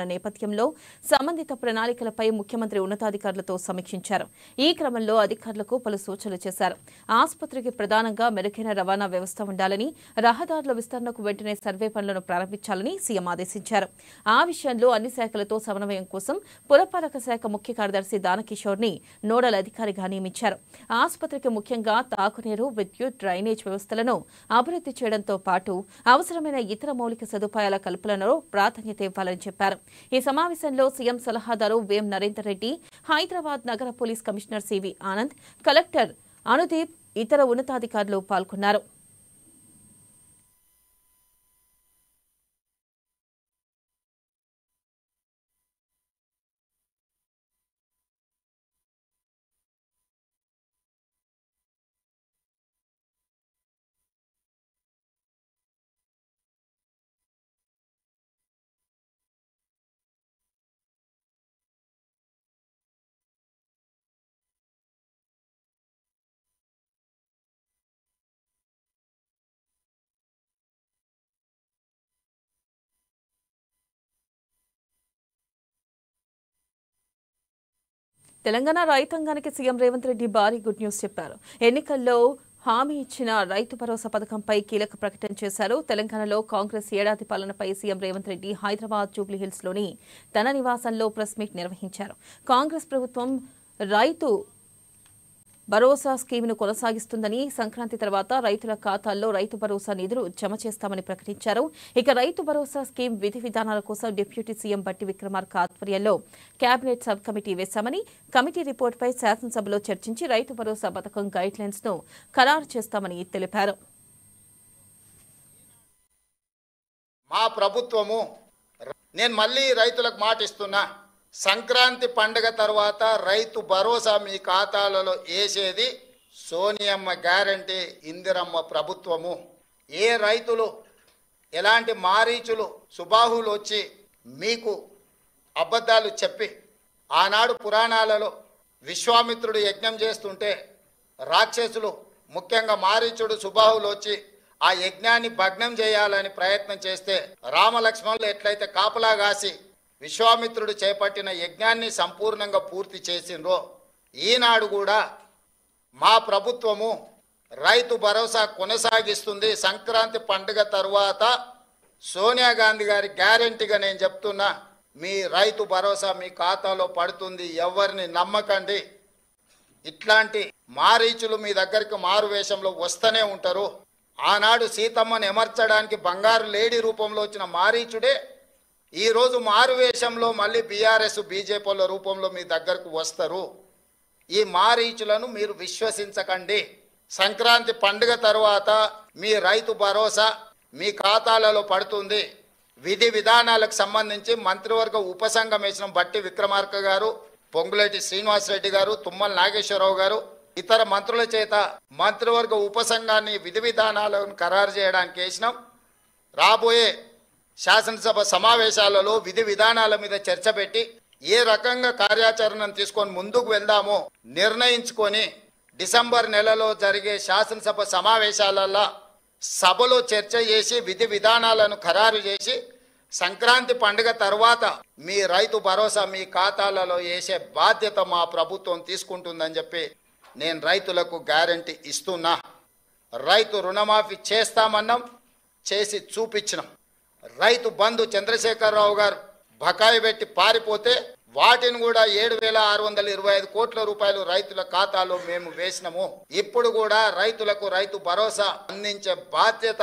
నేపథ్యంలో సంబంధిత ప్రణాళికలపై ముఖ్యమంత్రి ఉన్నతాధికారులతో సమీక్షించారు. ఈ క్రమంలో అధికారులకు పలు సూచనలు చేశారు. ఆసుపత్రికి ప్రధానంగా మెరుగైన రవాణా వ్యవస్థ ఉండాలని, రహదారుల విస్తరణకు వెంటనే సర్వే పనులను ప్రారంభించాలని సీఎం ఆదేశించారు. ఆ విషయంలో అన్ని శాఖలతో సమన్వయం కోసం పురపాలక శాఖ ముఖ్య కార్యదర్శి దానకిషోర్ని నోడల్ అధికారిగా నియమించారు. ఆసుపత్రికి ముఖ్యంగా తాగునీరు, విద్యుత్, డ్రైనేజ్ వ్యవస్థలను అభివృద్ధి చేయడంతో పాటు అవసరమైన ఇతర మౌలిక సదుపాయాల కల్పనలో ప్రాధాన్యత ఇవ్వాలని చెప్పారు. ఈ సమావేశంలో సీఎం సలహాదారు వేం నరేందర్ రెడ్డి, హైదరాబాద్ నగర police commissioner CV Anand, collector Anudeep, ఇతర ఉన్నతాధికారులు పాల్గొన్నారు. తెలంగాణ రైతాంగానికి సీఎం రేవంత్ రెడ్డి భారీ గుడ్ న్యూస్ చెప్పారు. ఎన్నికల్లో హామీ ఇచ్చిన రైతు భరోసా పథకంపై కీలక ప్రకటన చేశారు. తెలంగాణలో కాంగ్రెస్ ఏడాది పాలనపై సీఎం రేవంత్ రెడ్డి హైదరాబాద్ జూబ్లీహిల్స్ లోని తన నివాసంలో ప్రెస్ మీట్ నిర్వహించారు. కాంగ్రెస్ ప్రభుత్వం రైతు భరోసా స్కీమ్ను కొనసాగిస్తుందని, సంక్రాంతి తర్వాత రైతుల ఖాతాల్లో రైతు భరోసా నిధులు జమ చేస్తామని ప్రకటించారు. ఇక రైతు భరోసా స్కీమ్ విధి విధానాల కోసం డిప్యూటీ సీఎం బట్టి విక్రమార్క ఆధ్వర్యంలో కేబినెట్ సబ్ కమిటీ వేశామని, కమిటీ రిపోర్టుపై శాసనసభలో చర్చించి రైతు భరోసా పథకం గైడ్ లైన్స్ ను ఖరారు చేస్తామని తెలిపారు. మా ప్రభుత్వము నేను మళ్ళీ రైతులకు మాట ఇస్తున్నా, సంక్రాంతి పండుగ తర్వాత రైతు భరోసా మీ ఖాతాలలో వేసేది సోనియమ్మ గ్యారంటీ, ఇందిరమ్మ ప్రభుత్వము. ఏ రైతులు ఎలాంటి మారీచులు సుబాహులు వచ్చి మీకు అబద్ధాలు చెప్పి ఆనాడు పురాణాలలో విశ్వామిత్రుడు యజ్ఞం చేస్తుంటే రాక్షసులు ముఖ్యంగా మారీచుడు సుబాహులు వచ్చి ఆ యజ్ఞాన్ని భగ్నం చేయాలని ప్రయత్నం చేస్తే రామలక్ష్మణులు ఎట్లయితే కాపలా కాసి విశ్వామిత్రుడు చేపట్టిన యజ్ఞాన్ని సంపూర్ణంగా పూర్తి చేసిండ్రో, ఈనాడు కూడా మా ప్రభుత్వము రైతు భరోసా కొనసాగిస్తుంది. సంక్రాంతి పండుగ తరువాత సోనియా గాంధీ గారి గ్యారెంటీగా నేను చెప్తున్నా, మీ రైతు భరోసా మీ ఖాతాలో పడుతుంది. ఎవరిని నమ్మకండి. ఇట్లాంటి మారీచులు మీ దగ్గరికి మారు వేషంలో వస్తూనే ఉంటారు. ఆనాడు సీతమ్మను ఎమర్చడానికి బంగారు లేడీ రూపంలో వచ్చిన మారీచుడే ఈరోజు మారువేషంలో మళ్ళీ బీఆర్ఎస్ బీజేపీల రూపంలో మీ దగ్గరకు వస్తారు. ఈ మారీచులను మీరు విశ్వసించకండి. సంక్రాంతి పండుగ తర్వాత మీ రైతు భరోసా మీ ఖాతాలలో పడుతుంది. విధి విధానాలకు సంబంధించి మంత్రివర్గ ఉపసంఘం వేసిన బట్టి విక్రమార్క గారు, పొంగులేటి శ్రీనివాసరెడ్డి గారు, తుమ్మల నాగేశ్వరరావు గారు, ఇతర మంత్రుల చేత మంత్రివర్గ ఉపసంఘాన్ని విధి విధానాలను ఖరారు చేయడానికి వేసినాం. రాబోయే శాసనసభ సమావేశాలలో విధి విధానాల మీద చర్చ పెట్టి ఏ రకంగా కార్యాచరణను తీసుకొని ముందుకు వెళ్దామో నిర్ణయించుకొని డిసెంబర్ నెలలో జరిగే శాసనసభ సమావేశాలలో సభలో చర్చ చేసి విధి విధానాలను ఖరారు చేసి సంక్రాంతి పండుగ తర్వాత మీ రైతు భరోసా మీ ఖాతాలలో వేసే బాధ్యత మా ప్రభుత్వం తీసుకుంటుందని చెప్పి నేను రైతులకు గ్యారంటీ ఇస్తున్నా. రైతు రుణమాఫీ చేస్తామన్నాం, చేసి చూపించినాం. రైతు బంధు చంద్రశేఖరరావు గారు బకాయి పెట్టి పారిపోతే వాటిని కూడా 7,625 కోట్ల రూపాయలు రైతుల ఖాతాలో మేము వేసినాము. ఇప్పుడు కూడా రైతులకు రైతు భరోసా అందించే బాధ్యత